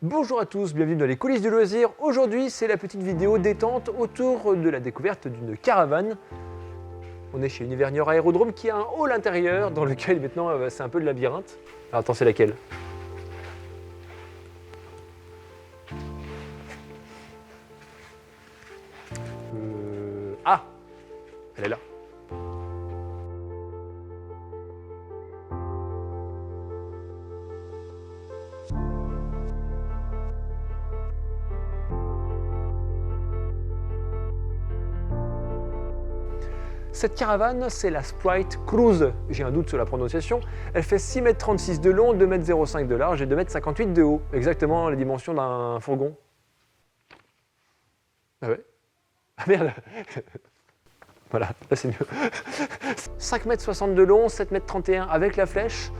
Bonjour à tous, bienvenue dans les coulisses du loisir. Aujourd'hui, c'est la petite vidéo détente autour de la découverte d'une caravane. On est chez Univerneur Aérodrome qui a un hall intérieur dans lequel maintenant c'est un peu le labyrinthe. Alors attends, c'est laquelle? Ah, elle est là. Cette caravane, c'est la Sprite Cruise. J'ai un doute sur la prononciation. Elle fait 6,36 m de long, 2,05 m de large et 2,58 m de haut. Exactement les dimensions d'un fourgon. Ah ouais? Ah merde. Voilà, là c'est mieux. 5,60 m de long, 7,31 m avec la flèche,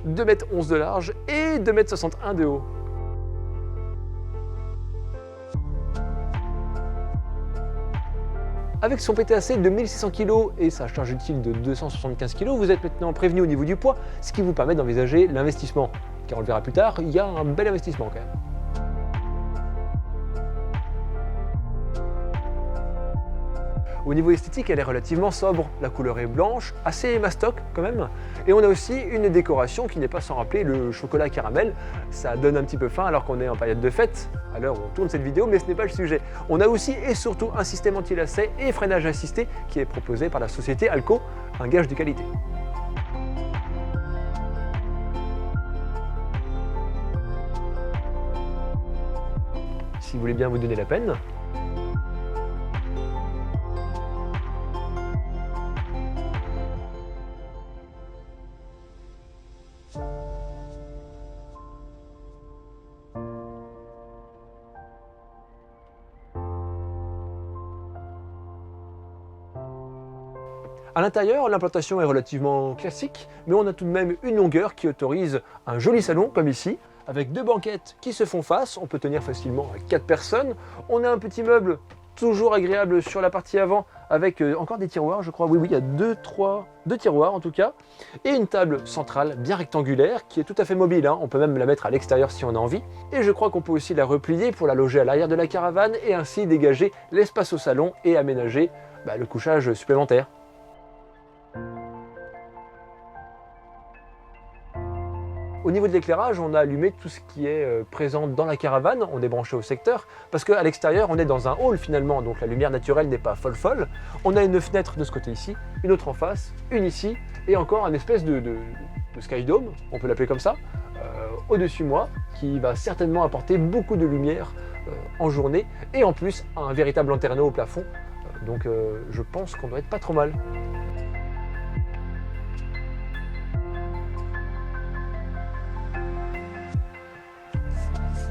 2,11 m de large et 2,61 m de haut. Avec son PTAC de 1600 kg et sa charge utile de 275 kg, vous êtes maintenant prévenu au niveau du poids, ce qui vous permet d'envisager l'investissement. Car on le verra plus tard, il y a un bel investissement quand même. Au niveau esthétique, elle est relativement sobre. La couleur est blanche, assez mastoc quand même. Et on a aussi une décoration qui n'est pas sans rappeler le chocolat caramel. Ça donne un petit peu faim alors qu'on est en période de fête, à l'heure où on tourne cette vidéo, mais ce n'est pas le sujet. On a aussi et surtout un système anti-lacet et freinage assisté qui est proposé par la société Alco, un gage de qualité. Si vous voulez bien vous donner la peine, à l'intérieur, l'implantation est relativement classique, mais on a tout de même une longueur qui autorise un joli salon, comme ici, avec deux banquettes qui se font face, on peut tenir facilement 4 personnes. On a un petit meuble toujours agréable sur la partie avant, avec encore des tiroirs, je crois, oui, il y a deux tiroirs en tout cas, et une table centrale bien rectangulaire, qui est tout à fait mobile, hein. On peut même la mettre à l'extérieur si on a envie, et je crois qu'on peut aussi la replier pour la loger à l'arrière de la caravane, et ainsi dégager l'espace au salon et aménager le couchage supplémentaire. Au niveau de l'éclairage, on a allumé tout ce qui est présent dans la caravane, on est branché au secteur, parce qu'à l'extérieur, on est dans un hall finalement, donc la lumière naturelle n'est pas folle. On a une fenêtre de ce côté ici, une autre en face, une ici, et encore une espèce de sky dome, on peut l'appeler comme ça, au-dessus de moi, qui va certainement apporter beaucoup de lumière en journée, et en plus un véritable lanterneau au plafond, donc je pense qu'on doit être pas trop mal.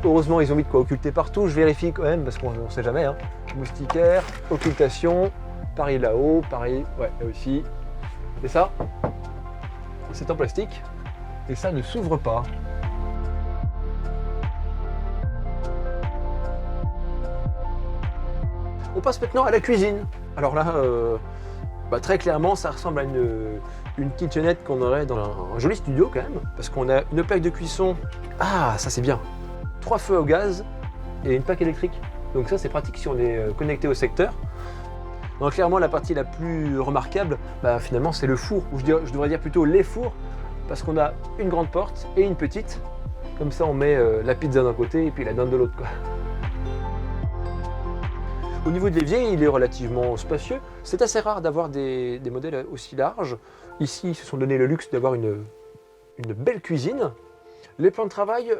Heureusement, ils ont mis de quoi occulter partout. Je vérifie quand même parce qu'on ne sait jamais. Hein. Moustiquaire, occultation, pareil là-haut, pareil, ouais, là aussi. Et ça, c'est en plastique et ça ne s'ouvre pas. On passe maintenant à la cuisine. Alors là, très clairement, ça ressemble à une kitchenette qu'on aurait dans un joli studio quand même, parce qu'on a une plaque de cuisson. Ah, ça c'est bien. 3 feux au gaz et une plaque électrique. Donc ça c'est pratique si on est connecté au secteur. Donc clairement la partie la plus remarquable, finalement c'est le four, ou je devrais dire plutôt les fours, parce qu'on a une grande porte et une petite. Comme ça on met la pizza d'un côté et puis la dinde de l'autre. Au niveau de l'évier, il est relativement spacieux. C'est assez rare d'avoir des modèles aussi larges. Ici ils se sont donné le luxe d'avoir une belle cuisine. Les plans de travail,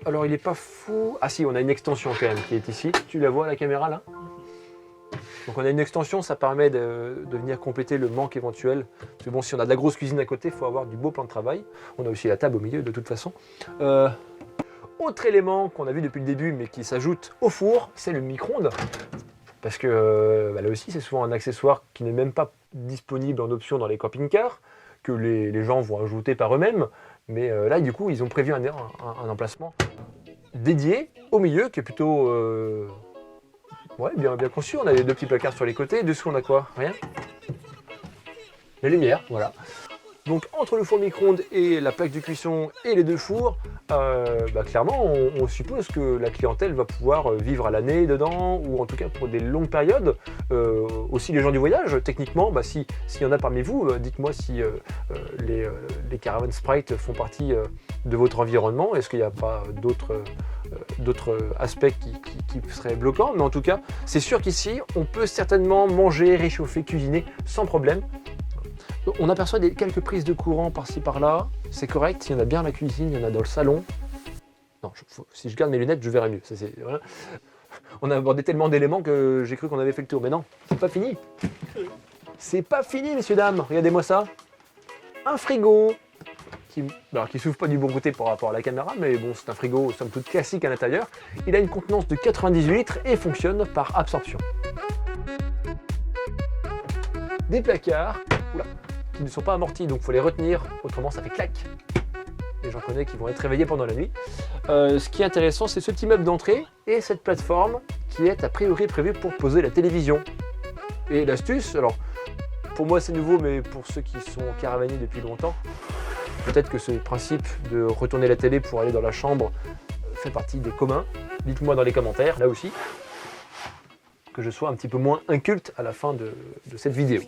alors il n'est pas fou. Ah si, on a une extension quand même qui est ici. Tu la vois à la caméra là? Donc on a une extension, ça permet de venir compléter le manque éventuel. Parce que bon, si on a de la grosse cuisine à côté, il faut avoir du beau plan de travail. On a aussi la table au milieu de toute façon. Autre élément qu'on a vu depuis le début mais qui s'ajoute au four, c'est le micro-ondes. Parce que là aussi c'est souvent un accessoire qui n'est même pas disponible en option dans les camping-cars, que les gens vont ajouter par eux-mêmes. Mais là, du coup, ils ont prévu un emplacement dédié au milieu qui est plutôt bien conçu. On a les 2 petits placards sur les côtés. Dessous, on a quoi? Rien. Les lumières, voilà. Donc entre le four micro-ondes et la plaque de cuisson et les 2 fours, clairement on suppose que la clientèle va pouvoir vivre à l'année dedans, ou en tout cas pour des longues périodes. Aussi les gens du voyage, techniquement, s'il y en a parmi vous, dites-moi si les caravanes Sprite font partie de votre environnement. Est-ce qu'il n'y a pas d'autres aspects qui seraient bloquants? Mais en tout cas, c'est sûr qu'ici, on peut certainement manger, réchauffer, cuisiner sans problème. On aperçoit quelques prises de courant par-ci par-là, c'est correct, il y en a bien à la cuisine, il y en a dans le salon. Non, si je garde mes lunettes, je verrai mieux. Voilà. On a abordé tellement d'éléments que j'ai cru qu'on avait fait le tour, mais non, c'est pas fini. C'est pas fini, messieurs, dames, regardez-moi ça. Un frigo, qui s'ouvre pas du bon côté par rapport à la caméra, mais bon, c'est un frigo somme toute classique à l'intérieur. Il a une contenance de 98 litres et fonctionne par absorption. Des placards, qui ne sont pas amortis, donc il faut les retenir, autrement ça fait clac. Et j'en connais qui vont être réveillés pendant la nuit. Ce qui est intéressant, c'est ce petit meuble d'entrée et cette plateforme qui est a priori prévue pour poser la télévision. Et l'astuce, alors pour moi c'est nouveau, mais pour ceux qui sont caravaniers depuis longtemps, peut-être que ce principe de retourner la télé pour aller dans la chambre fait partie des communs. Dites-moi dans les commentaires, là aussi, que je sois un petit peu moins inculte à la fin de cette vidéo.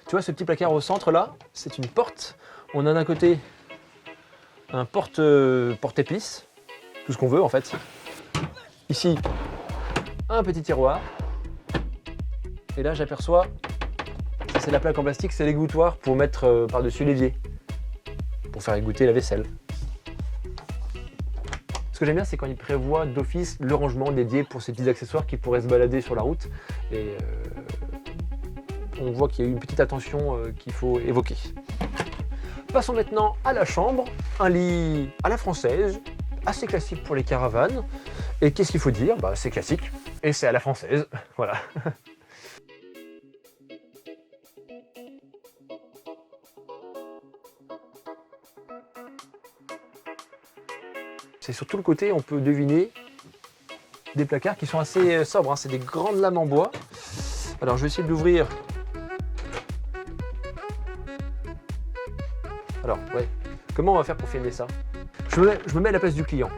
Tu vois ce petit placard au centre là, c'est une porte. On a d'un côté un porte-épices, tout ce qu'on veut en fait. Ici, un petit tiroir. Et là j'aperçois, ça c'est la plaque en plastique, c'est l'égouttoir pour mettre par-dessus l'évier, pour faire égoutter la vaisselle. Ce que j'aime bien, c'est quand il prévoit d'office le rangement dédié pour ces petits accessoires qui pourraient se balader sur la route. Et on voit qu'il y a eu une petite attention qu'il faut évoquer. Passons maintenant à la chambre, un lit à la française, assez classique pour les caravanes. Et qu'est-ce qu'il faut dire? C'est classique, et c'est à la française, voilà. C'est sur tout le côté, on peut deviner des placards qui sont assez sobres, hein. C'est des grandes lames en bois. Alors je vais essayer de l'ouvrir. Alors, ouais, comment on va faire pour filmer ça? Je me mets à la place du client.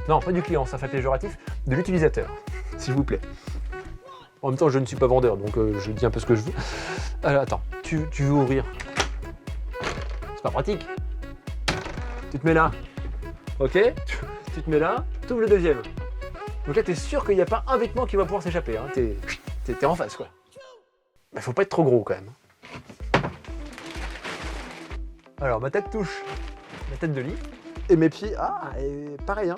Non, pas du client, ça fait péjoratif, de l'utilisateur, s'il vous plaît. En même temps, je ne suis pas vendeur, donc je dis un peu ce que je veux. Alors, attends, tu veux ouvrir? C'est pas pratique. Tu te mets là, ok? Tu te mets là, tu ouvres le deuxième. Donc là, tu es sûr qu'il n'y a pas un vêtement qui va pouvoir s'échapper, hein. T'es en face, quoi. Faut pas être trop gros, quand même. Alors, ma tête touche la tête de lit. Et mes pieds, et pareil, hein.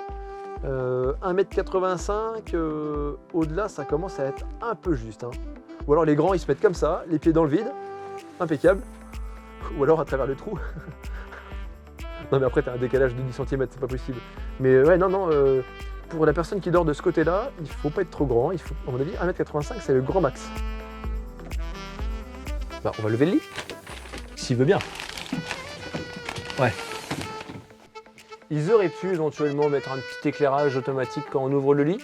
1m85, au-delà, ça commence à être un peu juste, hein. Ou alors les grands, ils se mettent comme ça, les pieds dans le vide, impeccable. Ou alors à travers le trou. Non, mais après, t'as un décalage de 10 cm, c'est pas possible. Mais ouais, non, pour la personne qui dort de ce côté-là, il faut pas être trop grand. Il faut, à mon avis, 1m85, c'est le grand max. On va lever le lit, s'il veut bien. Ouais. Ils auraient pu éventuellement mettre un petit éclairage automatique quand on ouvre le lit.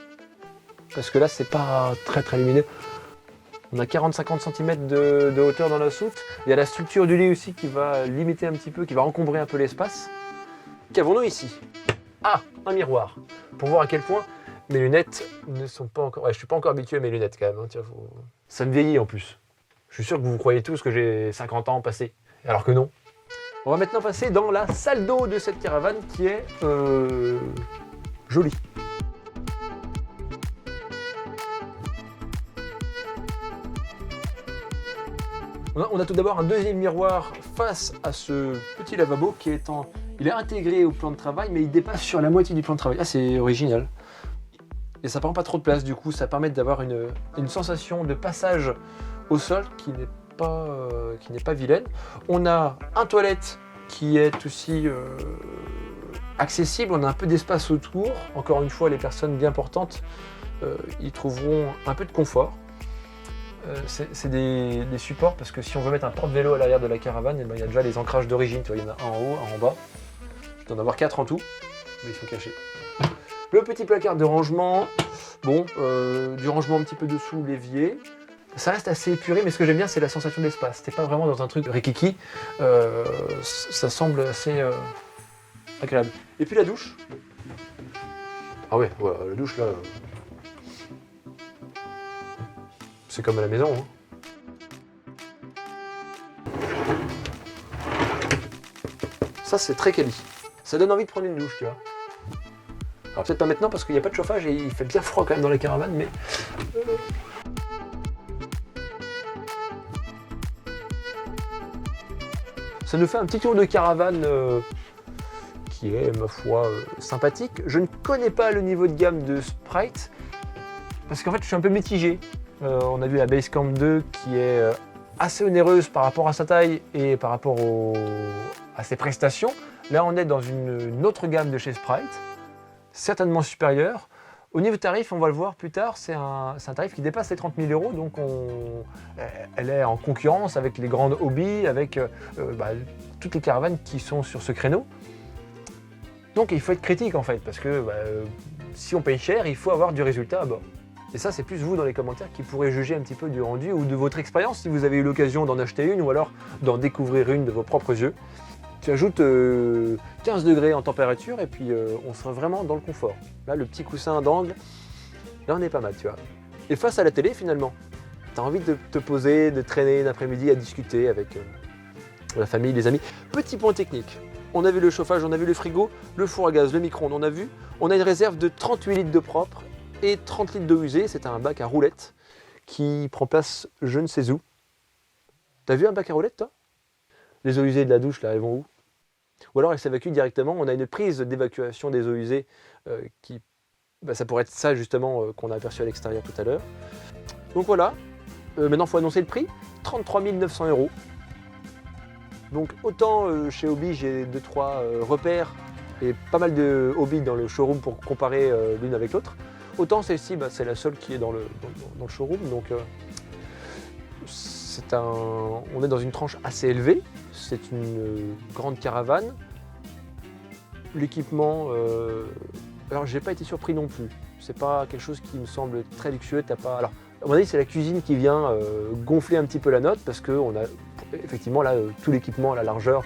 Parce que là, c'est pas très lumineux. On a 40-50 cm de hauteur dans la soute. Il y a la structure du lit aussi qui va limiter un petit peu, qui va encombrer un peu l'espace. Qu'avons-nous ici? Un miroir. Pour voir à quel point mes lunettes ne sont pas encore... Ouais, je suis pas encore habitué à mes lunettes quand même, hein. Tiens, ça me vieillit en plus. Je suis sûr que vous croyez tous que j'ai 50 ans passés. Alors que non. On va maintenant passer dans la salle d'eau de cette caravane qui est jolie. On a tout d'abord un deuxième miroir face à ce petit lavabo qui est il est intégré au plan de travail, mais il dépasse sur la moitié du plan de travail. C'est original. Et ça prend pas trop de place, du coup ça permet d'avoir une sensation de passage au sol qui n'est pas vilaine. On a un toilette qui est aussi accessible, on a un peu d'espace autour. Encore une fois, les personnes bien portantes y trouveront un peu de confort. C'est des supports, parce que si on veut mettre un porte-vélo à l'arrière de la caravane, il y a déjà les ancrages d'origine. Il y en a un en haut, un en bas. Il doit en avoir 4 en tout, mais ils sont cachés. Le petit placard de rangement, du rangement un petit peu dessous l'évier. Ça reste assez épuré, mais ce que j'aime bien, c'est la sensation d'espace. T'es pas vraiment dans un truc rikiki. Ça semble assez agréable. Et puis la douche. Ah ouais, voilà, la douche là. C'est comme à la maison. Hein. Ça, c'est très quali. Ça donne envie de prendre une douche, tu vois. Alors peut-être pas maintenant parce qu'il n'y a pas de chauffage et il fait bien froid quand même dans les caravanes, mais... Ça nous fait un petit tour de caravane qui est, ma foi, sympathique. Je ne connais pas le niveau de gamme de Sprite parce qu'en fait, je suis un peu mitigé. On a vu la Basecamp 2 qui est assez onéreuse par rapport à sa taille et par rapport à ses prestations. Là, on est dans une autre gamme de chez Sprite, certainement supérieure. Au niveau tarif, on va le voir plus tard, c'est un tarif qui dépasse les 30 000 €, donc elle est en concurrence avec les grandes hobbies, avec toutes les caravanes qui sont sur ce créneau. Donc il faut être critique en fait, parce que si on paye cher, il faut avoir du résultat à bord. Et ça, c'est plus vous dans les commentaires qui pourrez juger un petit peu du rendu ou de votre expérience si vous avez eu l'occasion d'en acheter une ou alors d'en découvrir une de vos propres yeux. Tu ajoutes 15 degrés en température et puis on sera vraiment dans le confort. Là, le petit coussin d'angle, là on est pas mal, tu vois. Et face à la télé, finalement, tu as envie de te poser, de traîner l'après-midi à discuter avec la famille, les amis. Petit point technique. On a vu le chauffage, on a vu le frigo, le four à gaz, le micro-ondes, on a vu. On a une réserve de 38 litres de propre et 30 litres d'eau usée. C'est un bac à roulettes qui prend place je ne sais où. T'as vu un bac à roulettes, toi? Les eaux usées de la douche, là, elles vont où? Ou alors elles s'évacuent directement. On a une prise d'évacuation des eaux usées qui... ça pourrait être ça, justement, qu'on a aperçu à l'extérieur tout à l'heure. Donc voilà. Maintenant, il faut annoncer le prix. 33 900 €. Donc autant chez Hobby, j'ai 2-3 repères et pas mal de hobbies dans le showroom pour comparer l'une avec l'autre. Autant celle-ci, c'est la seule qui est dans le showroom. Donc on est dans une tranche assez élevée. C'est une grande caravane. L'équipement, alors j'ai pas été surpris non plus. C'est pas quelque chose qui me semble très luxueux. Alors, à mon avis, c'est la cuisine qui vient gonfler un petit peu la note parce qu'on a effectivement là tout l'équipement, la largeur,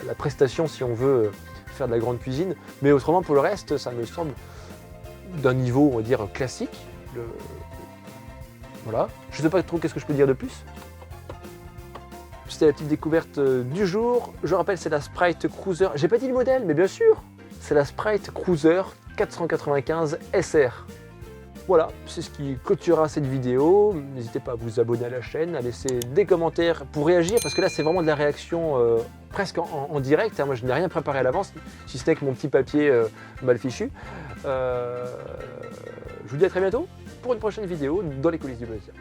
la prestation si on veut faire de la grande cuisine. Mais autrement, pour le reste, ça me semble d'un niveau, on va dire, classique. Voilà. Je sais pas trop qu'est-ce que je peux dire de plus. C'était la petite découverte du jour. Je rappelle, c'est la Sprite Cruiser. J'ai pas dit le modèle, mais bien sûr, c'est la Sprite Cruiser 495 SR. Voilà, c'est ce qui clôturera cette vidéo. N'hésitez pas à vous abonner à la chaîne, à laisser des commentaires pour réagir, parce que là, c'est vraiment de la réaction presque en direct. Moi, je n'ai rien préparé à l'avance, si ce n'est que mon petit papier mal fichu. Je vous dis à très bientôt pour une prochaine vidéo dans les coulisses du plaisir.